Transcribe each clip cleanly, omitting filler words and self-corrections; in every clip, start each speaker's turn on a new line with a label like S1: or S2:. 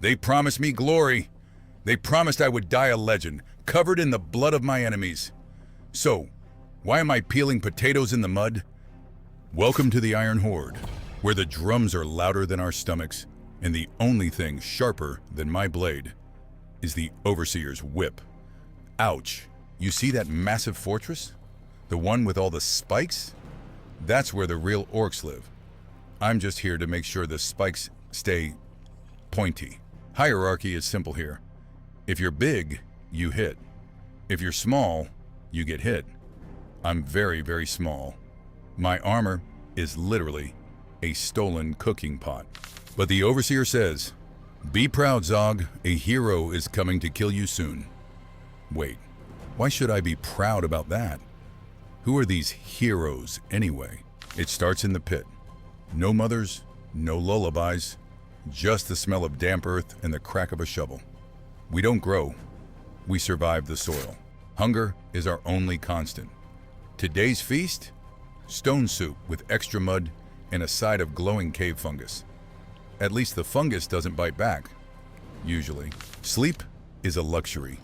S1: They promised me glory. They promised I would die a legend, covered in the blood of my enemies. So, why am I peeling potatoes in the mud? Welcome to the Iron Horde, where the drums are louder than our stomachs, and the only thing sharper than my blade is the Overseer's whip. Ouch! You see that massive fortress? The one with all the spikes? That's where the real orcs live. I'm just here to make sure the spikes stay pointy. Hierarchy is simple here. If you're big, you hit. If you're small, you get hit. I'm very, very small. My armor is literally a stolen cooking pot. But the Overseer says, "Be proud, Zogg. A hero is coming to kill you soon." Wait, why should I be proud about that? Who are these heroes anyway? It starts in the pit. No mothers, no lullabies, just the smell of damp earth and the crack of a shovel. We don't grow, we survive the soil. Hunger is our only constant. Today's feast? Stone soup with extra mud and a side of glowing cave fungus. At least the fungus doesn't bite back, usually. Sleep is a luxury.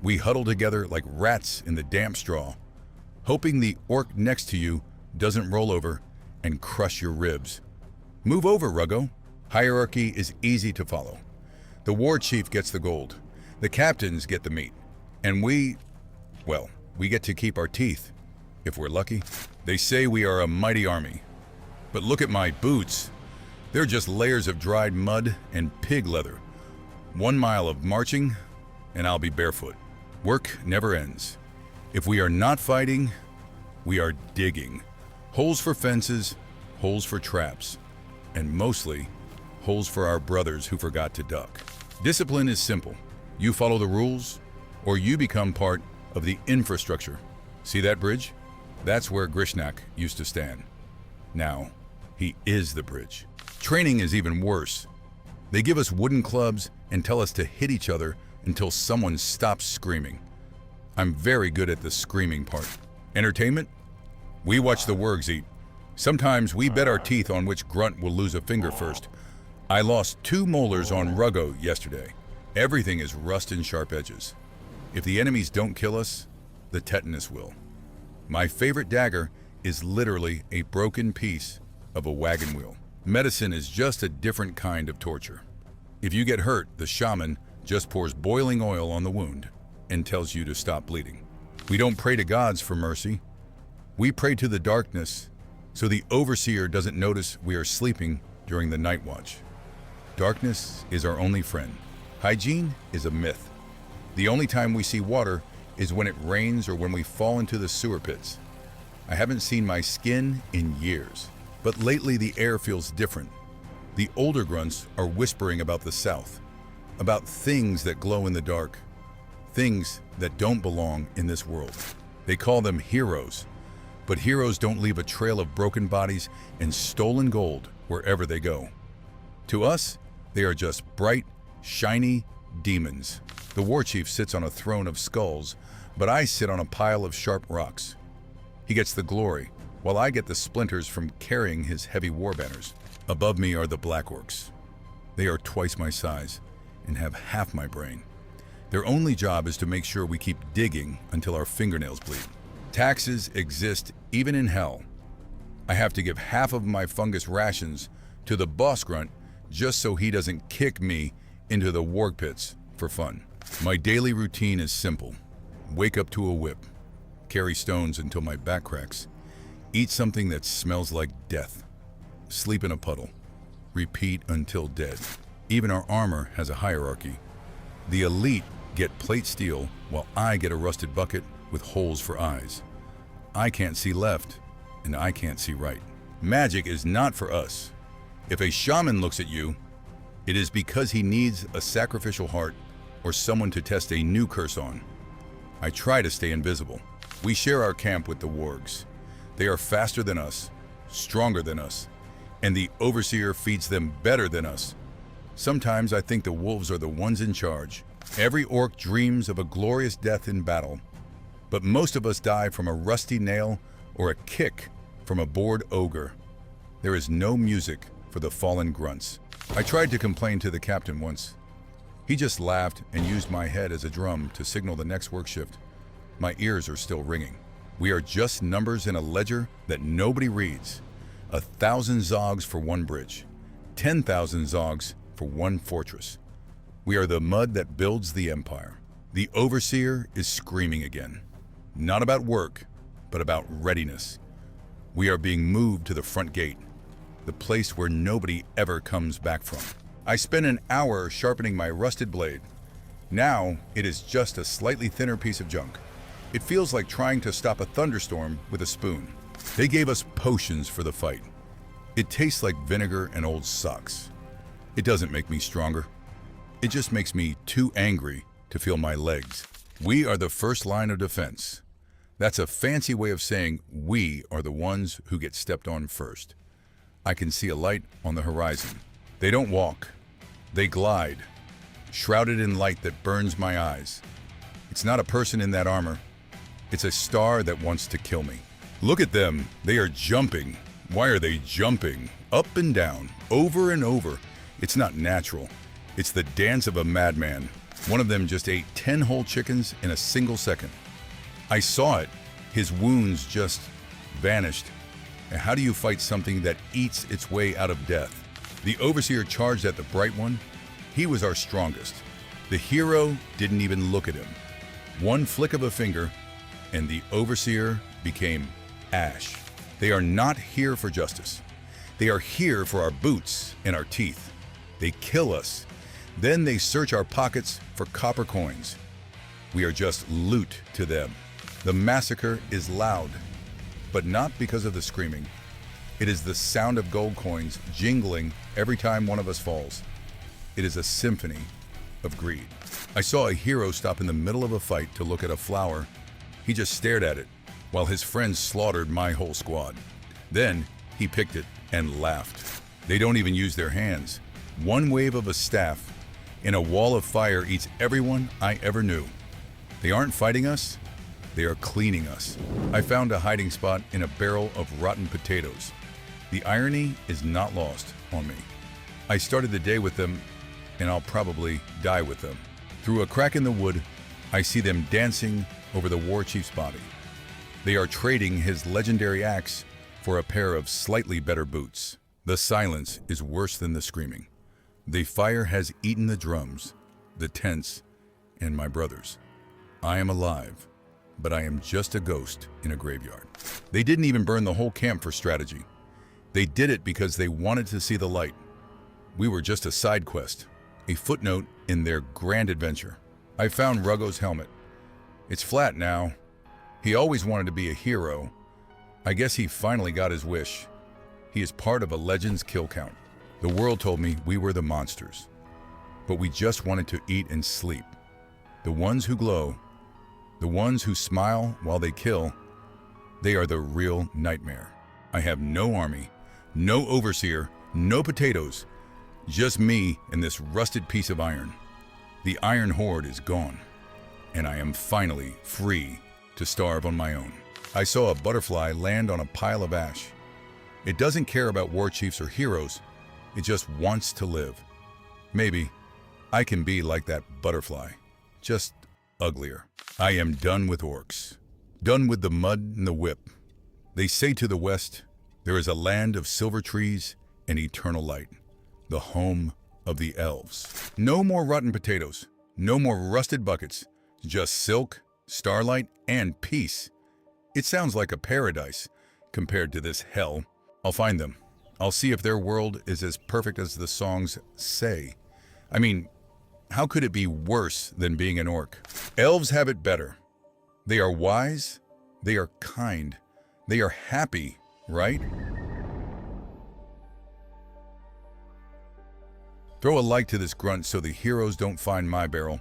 S1: We huddle together like rats in the damp straw, hoping the orc next to you doesn't roll over and crush your ribs. Move over, Ruggo. Hierarchy is easy to follow. The war chief gets the gold, the captains get the meat, and we get to keep our teeth, if we're lucky. They say we are a mighty army, but look at my boots. They're just layers of dried mud and pig leather. 1 mile of marching, and I'll be barefoot. Work never ends. If we are not fighting, we are digging. Holes for fences, holes for traps, and mostly holes for our brothers who forgot to duck. Discipline is simple. You follow the rules, or you become part of the infrastructure. See that bridge? That's where Grishnak used to stand. Now, he is the bridge. Training is even worse. They give us wooden clubs and tell us to hit each other until someone stops screaming. I'm very good at the screaming part. Entertainment? We watch the wargs eat. Sometimes we bet our teeth on which grunt will lose a finger first. I lost 2 molars on Ruggo yesterday. Everything is rust and sharp edges. If the enemies don't kill us, the tetanus will. My favorite dagger is literally a broken piece of a wagon wheel. Medicine is just a different kind of torture. If you get hurt, the shaman just pours boiling oil on the wound and tells you to stop bleeding. We don't pray to gods for mercy. We pray to the darkness so the Overseer doesn't notice we are sleeping during the night watch. Darkness is our only friend. Hygiene is a myth. The only time we see water is when it rains or when we fall into the sewer pits. I haven't seen my skin in years, but lately the air feels different. The older grunts are whispering about the south, about things that glow in the dark, things that don't belong in this world. They call them heroes, but heroes don't leave a trail of broken bodies and stolen gold wherever they go. To us, they are just bright, shiny demons. The war chief sits on a throne of skulls, but I sit on a pile of sharp rocks. He gets the glory, while I get the splinters from carrying his heavy war banners. Above me are the black orcs. They are twice my size and have half my brain. Their only job is to make sure we keep digging until our fingernails bleed. Taxes exist even in hell. I have to give half of my fungus rations to the boss grunt just so he doesn't kick me into the warg pits for fun. My daily routine is simple. Wake up to a whip, carry stones until my back cracks, eat something that smells like death, sleep in a puddle, repeat until dead. Even our armor has a hierarchy. The elite get plate steel while I get a rusted bucket with holes for eyes. I can't see left and I can't see right. Magic is not for us. If a shaman looks at you, it is because he needs a sacrificial heart or someone to test a new curse on. I try to stay invisible. We share our camp with the wargs. They are faster than us, stronger than us, and the Overseer feeds them better than us. Sometimes I think the wolves are the ones in charge. Every orc dreams of a glorious death in battle, but most of us die from a rusty nail or a kick from a bored ogre. There is no music for the fallen grunts. I tried to complain to the captain once, He just laughed and used my head as a drum to signal the next work shift. My ears are still ringing. We are just numbers in a ledger that nobody reads. 1,000 Zoggs for one bridge. 10,000 Zoggs for one fortress. We are the mud that builds the empire. The Overseer is screaming again. Not about work, but about readiness. We are being moved to the front gate, the place where nobody ever comes back from. I spent an hour sharpening my rusted blade. Now it is just a slightly thinner piece of junk. It feels like trying to stop a thunderstorm with a spoon. They gave us potions for the fight. It tastes like vinegar and old socks. It doesn't make me stronger. It just makes me too angry to feel my legs. We are the first line of defense. That's a fancy way of saying we are the ones who get stepped on first. I can see a light on the horizon. They don't walk. They glide, shrouded in light that burns my eyes. It's not a person in that armor. It's a star that wants to kill me. Look at them. They are jumping. Why are they jumping? Up and down, over and over. It's not natural. It's the dance of a madman. One of them just ate 10 whole chickens in a single second. I saw it. His wounds just vanished. And how do you fight something that eats its way out of death? The Overseer charged at the Bright One. He was our strongest. The hero didn't even look at him. One flick of a finger, and the Overseer became ash. They are not here for justice. They are here for our boots and our teeth. They kill us. Then they search our pockets for copper coins. We are just loot to them. The massacre is loud, but not because of the screaming. It is the sound of gold coins jingling every time one of us falls. It is a symphony of greed. I saw a hero stop in the middle of a fight to look at a flower. He just stared at it, while his friends slaughtered my whole squad. Then he picked it and laughed. They don't even use their hands. One wave of a staff in a wall of fire eats everyone I ever knew. They aren't fighting us, they are cleaning us. I found a hiding spot in a barrel of rotten potatoes. The irony is not lost on me. I started the day with them, and I'll probably die with them. Through a crack in the wood, I see them dancing over the war chief's body. They are trading his legendary axe for a pair of slightly better boots. The silence is worse than the screaming. The fire has eaten the drums, the tents, and my brothers. I am alive, but I am just a ghost in a graveyard. They didn't even burn the whole camp for strategy. They did it because they wanted to see the light. We were just a side quest, a footnote in their grand adventure. I found Ruggo's helmet. It's flat now. He always wanted to be a hero. I guess he finally got his wish. He is part of a legend's kill count. The world told me we were the monsters, but we just wanted to eat and sleep. The ones who glow, the ones who smile while they kill, they are the real nightmare. I have no army, no overseer, no potatoes, just me and this rusted piece of iron. The Iron Horde is gone, and I am finally free to starve on my own. I saw a butterfly land on a pile of ash. It doesn't care about war chiefs or heroes. It just wants to live. Maybe I can be like that butterfly, just uglier. I am done with orcs, done with the mud and the whip. They say to the west, there is a land of silver trees and eternal light, the home of the elves. No more rotten potatoes, no more rusted buckets, just silk, starlight, and peace. It sounds like a paradise compared to this hell. I'll find them. I'll see if their world is as perfect as the songs say. I mean, how could it be worse than being an orc? Elves have it better. They are wise, they are kind, they are happy, right? Throw a like to this grunt so the heroes don't find my barrel.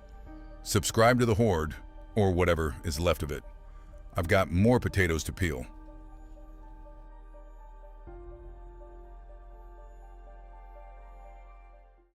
S1: Subscribe to the Horde, or whatever is left of it. I've got more potatoes to peel.